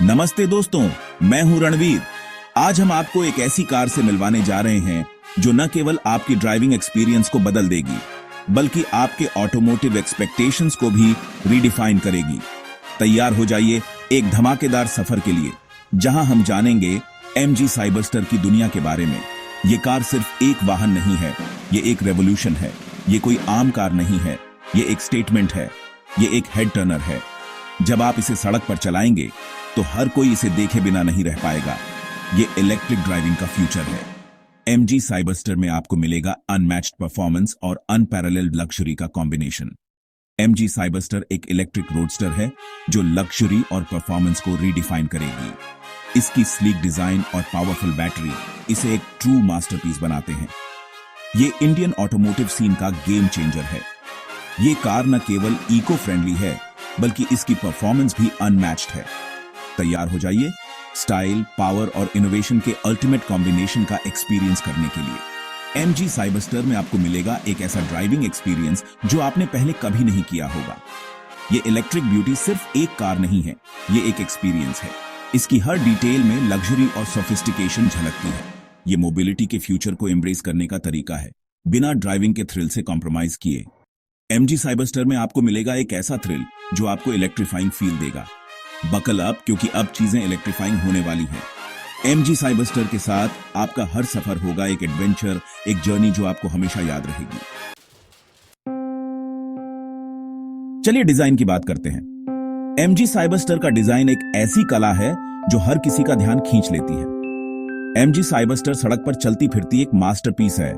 नमस्ते दोस्तों, मैं हूं रणवीर। आज हम आपको एक ऐसी कार से मिलवाने जा रहे हैं जो न केवल आपकी ड्राइविंग एक्सपीरियंस को बदल देगी, बल्कि आपके ऑटोमोटिव एक्सपेक्टेशंस को भी रीडिफाइन करेगी। तैयार हो जाइए एक धमाकेदार सफर के लिए, जहां हम जानेंगे MG साइबरस्टर की दुनिया के बारे में। ये कार सिर्फ एक वाहन नहीं है, ये एक रेवोल्यूशन है। ये कोई आम कार नहीं है, ये एक स्टेटमेंट है, ये एक हेड टर्नर है। जब आप इसे सड़क पर चलाएंगे तो हर कोई इसे देखे बिना नहीं रह पाएगा। ये इलेक्ट्रिक ड्राइविंग का फ्यूचर है। MG साइबरस्टर में आपको मिलेगा अनमैच्ड परफॉर्मेंस और अनपैरेलल्ड लग्जरी का कॉम्बिनेशन। MG साइबरस्टर एक इलेक्ट्रिक रोडस्टर है जो लग्जरी और परफॉर्मेंस को रीडिफाइन करेगी। इसकी स्लीक डिजाइन और पावरफुल बैटरी इसे एक ट्रू मास्टरपीस बनाते हैं। ये इंडियन ऑटोमोटिव सीन का गेम चेंजर है। ये कार न केवल इको फ्रेंडली है, बल्कि इसकी परफॉर्मेंस भी अनमैच्ड है। तैयार हो जाइए स्टाइल, पावर और इनोवेशन के अल्टीमेट कॉम्बिनेशन का एक्सपीरियंस करने के लिए। MG साइबरस्टर में आपको मिलेगा एक ऐसा ड्राइविंग एक्सपीरियंस जो आपने पहले कभी नहीं किया होगा। ये इलेक्ट्रिक ब्यूटी सिर्फ एक कार नहीं है, ये एक एक्सपीरियंस है। इसकी हर डिटेल में लग्जरी और सोफिस्टिकेशन झलकती है। ये मोबिलिटी के फ्यूचर को एम्ब्रेस करने का तरीका है, बिना ड्राइविंग के थ्रिल से कॉम्प्रोमाइज किए। MG साइबरस्टर में आपको मिलेगा एक ऐसा थ्रिल जो आपको इलेक्ट्रीफाइंग फील देगा। बकल अप, क्योंकि अब चीजें इलेक्ट्रीफाइंग होने वाली हैं। MG साइबरस्टर के साथ आपका हर सफर होगा एक एडवेंचर, एक जर्नी जो आपको हमेशा याद रहेगी। चलिए डिजाइन की बात करते हैं। MG साइबरस्टर का डिजाइन एक ऐसी कला है जो हर किसी का ध्यान खींच लेती है। MG साइबरस्टर सड़क पर चलती फिरती एक मास्टरपीस है।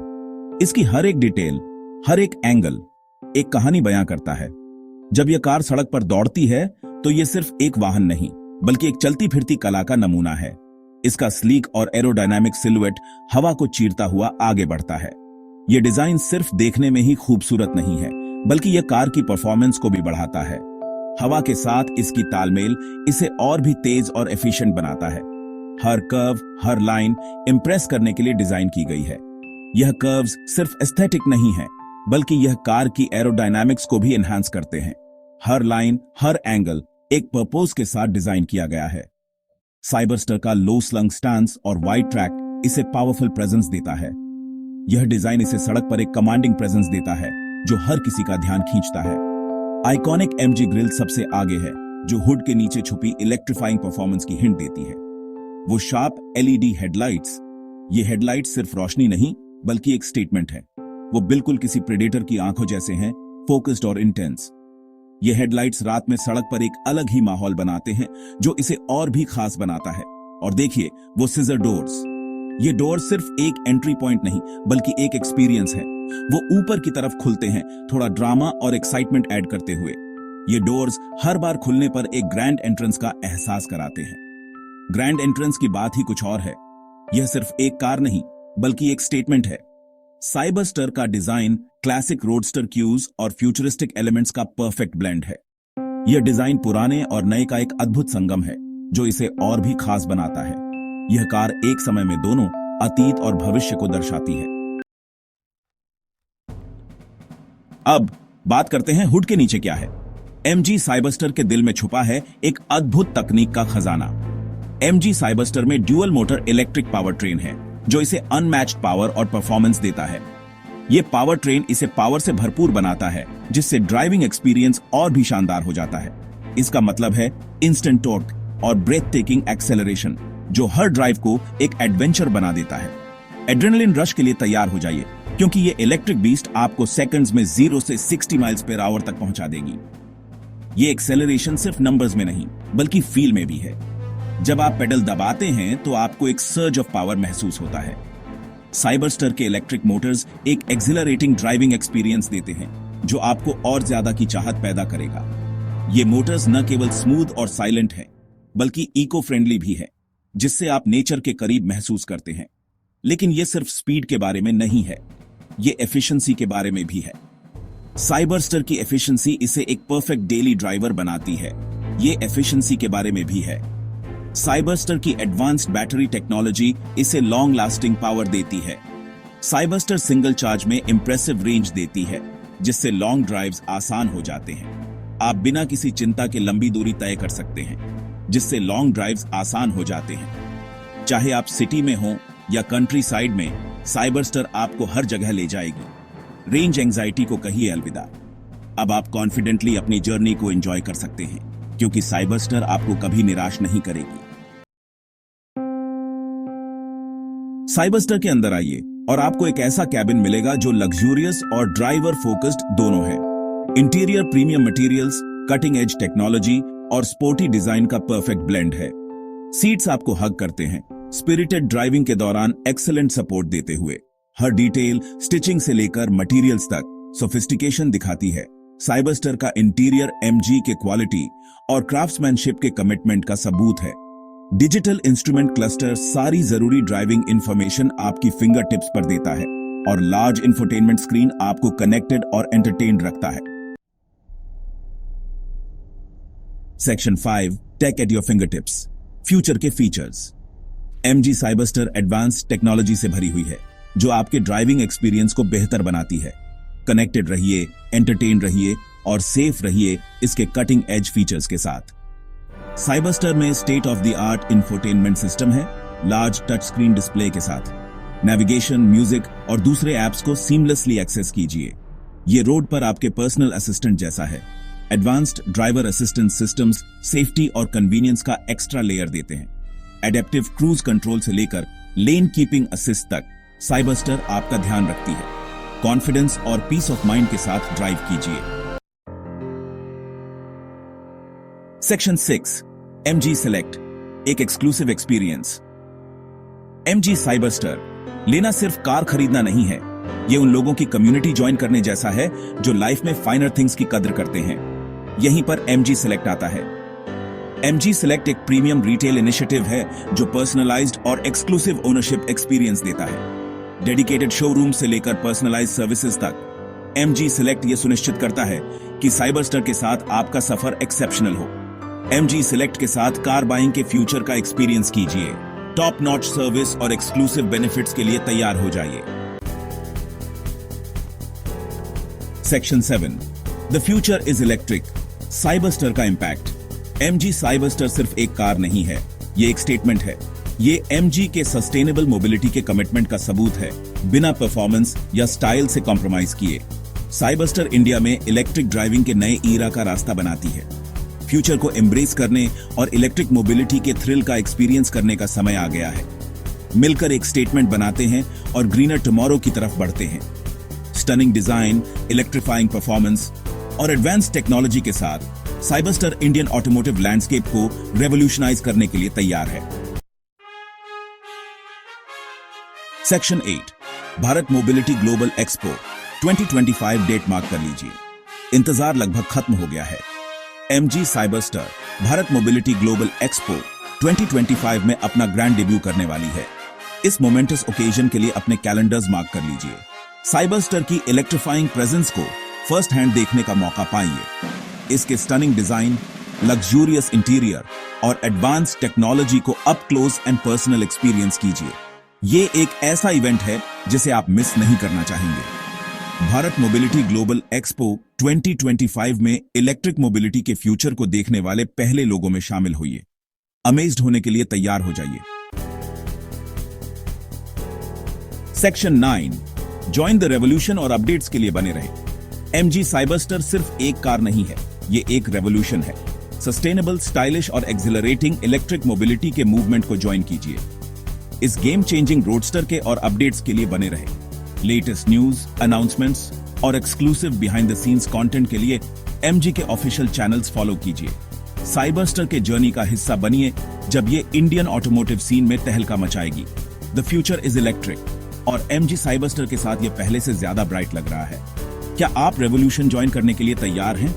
इसकी हर एक डिटेल, हर एक एंगल एक कहानी बयां करता है। जब यह कार सड़क पर दौड़ती है तो यह सिर्फ एक वाहन नहीं, बल्कि एक चलती फिरती कला का नमूना है। इसका स्लीक और एरोडायनामिक सिलुएट हवा को चीरता हुआ आगे बढ़ता है। यह डिजाइन सिर्फ देखने में ही खूबसूरत नहीं है, बल्कि यह कार की परफॉर्मेंस को भी बढ़ाता है। हवा के साथ इसकी तालमेल इसे और भी तेज और एफिशिएंट बनाता है। हर कर्व, हर लाइन इंप्रेस करने के लिए डिजाइन की गई है। यह कर्व्स सिर्फ एस्थेटिक नहीं है, बल्कि यह कार की एरोडायनामिक्स को भी एनहांस करते हैं। हर लाइन, हर एंगल एक पर्पस के साथ डिजाइन किया गया है। साइबरस्टर का लो स्लंग स्टांस और वाइड ट्रैक इसे पावरफुल प्रेजेंस देता है। यह डिजाइन इसे सड़क पर एक कमांडिंग प्रेजेंस देता है जो हर किसी का ध्यान खींचता है। आइकॉनिक MG ग्रिल सबसे आगे है, जो हुड के नीचे छुपी इलेक्ट्रीफाइंग परफॉर्मेंस की हिंट देती है। वो शार्प LED हेडलाइट्स, ये हेडलाइट्स सिर्फ रोशनी नहीं, बल्कि एक स्टेटमेंट है। वो बिल्कुल किसी प्रेडेटर की आंखों जैसे हैं, फोकस्ड और इंटेंस। ये हेडलाइट्स रात में सड़क पर एक अलग ही माहौल बनाते हैं, जो इसे और भी खास बनाता है। और देखिए वो सिजर डोर्स, ये डोर्स सिर्फ एक एंट्री पॉइंट नहीं, बल्कि एक एक्सपीरियंस है। वो ऊपर की तरफ खुलते हैं, थोड़ा ड्रामा और एक्साइटमेंट ऐड करते हुए। ये डोर्स हर बार खुलने पर एक ग्रैंड एंट्रेंस का एहसास कराते हैं। ग्रैंड एंट्रेंस की बात ही कुछ और है। यह सिर्फ एक कार नहीं, बल्कि एक स्टेटमेंट है। साइबरस्टर का डिजाइन क्लासिक रोडस्टर क्यूज और फ्यूचरिस्टिक एलिमेंट्स का परफेक्ट ब्लेंड है। यह डिजाइन पुराने और नए का एक अद्भुत संगम है, जो इसे और भी खास बनाता है। यह कार एक समय में दोनों अतीत और भविष्य को दर्शाती है। अब बात करते हैं हुड के नीचे क्या है। MG साइबरस्टर के दिल में छुपा है एक अद्भुत तकनीक का खजाना। MG साइबरस्टर में dual motor electric power train है, जो इसे अनमैच्ड पावर और परफॉर्मेंस देता है। यह पावर ट्रेन इसे पावर से भरपूर बनाता है, जिससे ड्राइविंग एक्सपीरियंस और भी शानदार हो जाता है। इसका मतलब है इंस्टेंट टॉर्क और ब्रेथ टेकिंग एक्सेलरेशन, जो हर ड्राइव को एक एडवेंचर बना देता है। एड्रेनलिन रश के लिए तैयार हो जाइए, क्योंकि ये इलेक्ट्रिक बीस्ट आपको सेकंड्स में 0 से 60 माइल्स पर आवर तक पहुंचा देगी। ये एक्सेलरेशन सिर्फ नंबर्स में नहीं, बल्कि फील में भी है। जब आप पेडल दबाते हैं तो आपको एक सर्ज ऑफ पावर महसूस होता है। साइबरस्टर के इलेक्ट्रिक मोटर्स एक एक्सिलरेटिंग ड्राइविंग एक्सपीरियंस देते हैं, जो आपको और ज्यादा की चाहत पैदा करेगा। ये मोटर्स न केवल स्मूथ और साइलेंट हैं, बल्कि इको फ्रेंडली भी है, जिससे आप नेचर के करीब महसूस करते हैं। लेकिन ये सिर्फ स्पीड के बारे में नहीं है, ये एफिशिएंसी के बारे में भी है। साइबरस्टर की एफिशिएंसी इसे एक परफेक्ट डेली ड्राइवर बनाती है। ये एफिशिएंसी के बारे में भी है। साइबरस्टर की एडवांस्ड बैटरी टेक्नोलॉजी इसे लॉन्ग लास्टिंग पावर देती है। साइबरस्टर सिंगल चार्ज में इंप्रेसिव रेंज देती है, जिससे लॉन्ग ड्राइव्स आसान हो जाते हैं। आप बिना किसी चिंता के लंबी दूरी तय कर सकते हैं। जिससे लॉन्ग ड्राइव्स आसान हो जाते हैं। चाहे आप सिटी में हो या कंट्री साइड में, साइबरस्टर आपको हर जगह ले जाएगी। रेंज एंजाइटी को कहिए अलविदा। अब आप कॉन्फिडेंटली अपनी जर्नी को एंजॉय कर सकते हैं, क्योंकि साइबरस्टर आपको कभी निराश नहीं करेगी। साइबरस्टर के अंदर आइए और आपको एक ऐसा कैबिन मिलेगा जो लग्जूरियस और ड्राइवर फोकस्ड दोनों है। Interior premium materials, cutting edge technology और स्पोर्टी डिजाइन का परफेक्ट ब्लेंड है। सीट्स आपको हग करते हैं, स्पिरिटेड ड्राइविंग के दौरान एक्सेलेंट सपोर्ट देते हुए। हर डिटेल, स्टिचिंग से लेकर मटेरियल्स तक सोफिस्टिकेशन दिखाती है। साइबरस्टर का इंटीरियर एमजी के क्वालिटी और क्राफ्ट्समैनशिप के कमिटमेंट का सबूत है। डिजिटल इंस्ट्रूमेंट क्लस्टर सारी जरूरी ड्राइविंग इंफॉर्मेशन आपकी फिंगर टिप्स पर देता है और लार्ज इंफोटेनमेंट स्क्रीन आपको कनेक्टेड और एंटरटेन्ड रखता है। Section 5, take at your finger tips. Future के features. MG Cyberster advanced technology से भरी हुई है, जो आपके ड्राइविंग एक्सपीरियंस को बेहतर बनाती है। कनेक्टेड रहिए, एंटरटेन रहिए और सेफ रहिए इसके कटिंग एज फीचर्स के साथ। साइबरस्टर में state of the art infotainment system है, लार्ज टच स्क्रीन डिस्प्ले के साथ। नेविगेशन, म्यूजिक और दूसरे ऐप्स को सीमलेसली एक्सेस कीजिए। ये रोड पर आपके पर्सनल असिस्टेंट जैसा है। Advanced driver assistance systems safety और कन्वीनियंस का एक्स्ट्रा लेयर देते हैं। एडेप्टिव क्रूज कंट्रोल से लेकर लेन कीपिंग असिस्ट तक साइबरस्टर आपका ध्यान रखती है। कॉन्फिडेंस और पीस ऑफ माइंड के साथ ड्राइव कीजिए। सेक्शन 6, एमजी सेलेक्ट, एक एक्सक्लूसिव एक्सपीरियंस। एमजी साइबरस्टर लेना सिर्फ कार खरीदना नहीं है, ये उन लोगों की कम्युनिटी ज्वाइन करने जैसा है जो लाइफ में फाइनर थिंग्स की कदर करते हैं। यहीं पर एमजी सेलेक्ट आता है। एमजी सेलेक्ट एक प्रीमियम रिटेल इनिशिएटिव है जो पर्सनलाइज्ड और एक्सक्लूसिव ओनरशिप एक्सपीरियंस देता है। डेडिकेटेड शोरूम से लेकर पर्सनलाइज्ड सर्विसेज तक, एमजी सेलेक्ट ये सुनिश्चित करता है कि साइबरस्टर के साथ आपका सफर एक्सेप्शनल हो। एमजी सेलेक्ट के साथ कार बाइंग के फ्यूचर का एक्सपीरियंस कीजिए। टॉप नॉच सर्विस और एक्सक्लूसिव बेनिफिट्स के लिए तैयार हो जाइए। Section 7, the future is electric. Cyberster का इंपैक्ट। एमजी साइबरस्टर सिर्फ एक कार नहीं है, ये एक स्टेटमेंट है। ये एमजी के सस्टेनेबल मोबिलिटी के कमिटमेंट का सबूत है, बिना परफॉर्मेंस या स्टाइल से कॉम्प्रोमाइज किए। साइबरस्टर इंडिया में इलेक्ट्रिक ड्राइविंग के नए ईरा का रास्ता बनाती है। फ्यूचर को एम्ब्रेस करने और इलेक्ट्रिक मोबिलिटी के थ्रिल का एक्सपीरियंस करने का समय आ गया है। मिलकर एक स्टेटमेंट बनाते हैं और ग्रीनर टुमारो की तरफ बढ़ते हैं। स्टनिंग डिजाइन, इलेक्ट्रीफाइंग परफॉर्मेंस और एडवांस टेक्नोलॉजी के साथ साइबरस्टर इंडियन ऑटोमोटिव लैंडस्केप को रेवोल्यूशनाइज करने के लिए तैयार है। Section 8, Bharat Mobility Global Expo 2025 date mark कर लीजिए। इंतजार लगभग खत्म हो गया है। MG Cyberster Bharat Mobility Global Expo 2025 में अपना ग्रैंड डेब्यू करने वाली है। इस मोमेंटस ओकेजन के लिए अपने कैलेंडर्स मार्क कर लीजिए। साइबरस्टर की इलेक्ट्रीफाइंग प्रेजेंस को फर्स्ट हैंड देखने का मौका पाइए। इसके स्टनिंग डिजाइन, लग्जूरियस इंटीरियर और एडवांस टेक्नोलॉजी को up close and personal experience कीजिए। ये एक ऐसा इवेंट है जिसे आप मिस नहीं करना चाहेंगे। भारत मोबिलिटी ग्लोबल एक्सपो 2025 में इलेक्ट्रिक मोबिलिटी के फ्यूचर को देखने वाले पहले लोगों में शामिल होइए। अमेज्ड होने के लिए तैयार हो जाइए। सेक्शन 9, जॉइन द रेवोल्यूशन और अपडेट्स के लिए बने रहे। एमजी साइबरस्टर सिर्फ एक कार नहीं है, ये एक रेवोल्यूशन है। सस्टेनेबल, स्टाइलिश और एक्सिलरेटिंग इलेक्ट्रिक मोबिलिटी के मूवमेंट को ज्वाइन कीजिए। इस गेम चेंजिंग रोडस्टर के और अपडेट्स के लिए बने रहे। लेटेस्ट न्यूज, अनाउंसमेंट्स और exclusive behind the scenes content के लिए एमजी के ऑफिशियल चैनल्स फॉलो कीजिए। साइबरस्टर के जर्नी का हिस्सा बनिए जब ये इंडियन ऑटोमोटिव सीन में तहलका मचाएगी। द फ्यूचर इज इलेक्ट्रिक और एमजी साइबरस्टर के साथ ये पहले से ज्यादा ब्राइट लग रहा है। क्या आप रेवोल्यूशन ज्वाइन करने के लिए तैयार हैं?